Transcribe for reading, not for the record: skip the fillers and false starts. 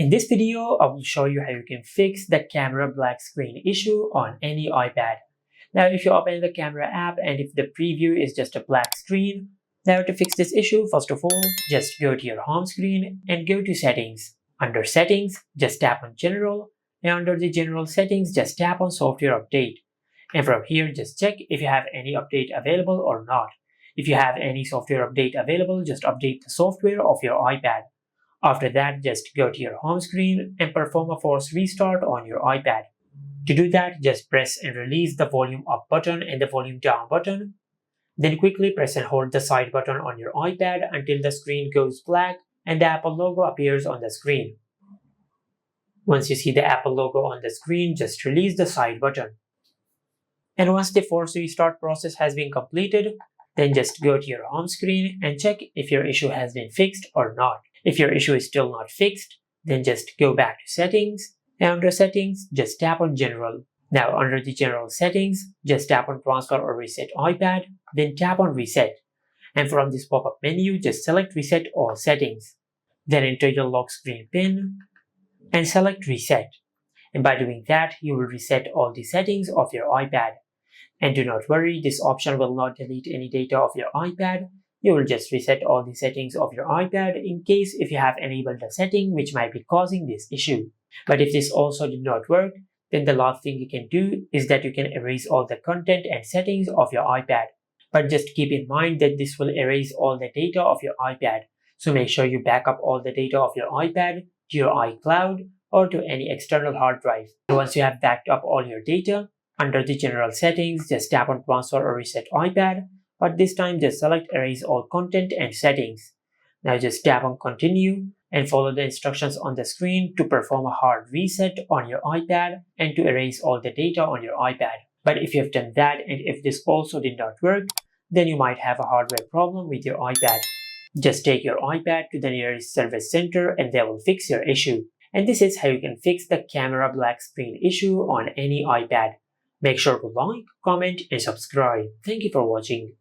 In this video, I will show you how you can fix the camera black screen issue on any iPad. Now, if you open the camera app and if the preview is just a black screen, now to fix this issue, first of all, just go to your home screen and go to Settings. Under Settings, just tap on General, and under the General Settings, just tap on Software Update. And from here, just check if you have any update available or not. If you have any software update available, just update the software of your iPad. After that, just go to your home screen and perform a force restart on your iPad. To do that, just press and release the volume up button and the volume down button. Then quickly press and hold the side button on your iPad until the screen goes black and the Apple logo appears on the screen. Once you see the Apple logo on the screen, just release the side button. And once the force restart process has been completed, then just go to your home screen and check if your issue has been fixed or not. If your issue is still not fixed, then just go back to Settings, and under Settings, just tap on General. Now under the General Settings, just tap on Transfer or Reset iPad, then tap on Reset. And from this pop-up menu, just select Reset All Settings. Then enter your lock screen PIN and select Reset. And by doing that, you will reset all the settings of your iPad. And do not worry, this option will not delete any data of your iPad. You will just reset all the settings of your iPad in case if you have enabled a setting which might be causing this issue. But if this also did not work, then the last thing you can do is that you can erase all the content and settings of your iPad. But just keep in mind that this will erase all the data of your iPad. So make sure you back up all the data of your iPad to your iCloud or to any external hard drive. And once you have backed up all your data, under the General Settings, just tap on Transfer or Reset iPad, but this time just select Erase All Content and Settings. Now just tap on Continue and follow the instructions on the screen to perform a hard reset on your iPad and to erase all the data on your iPad. But if you have done that and if this also did not work, then you might have a hardware problem with your iPad. Just take your iPad to the nearest service center and they will fix your issue. And this is how you can fix the camera black screen issue on any iPad. Make sure to like, comment, and subscribe. Thank you for watching.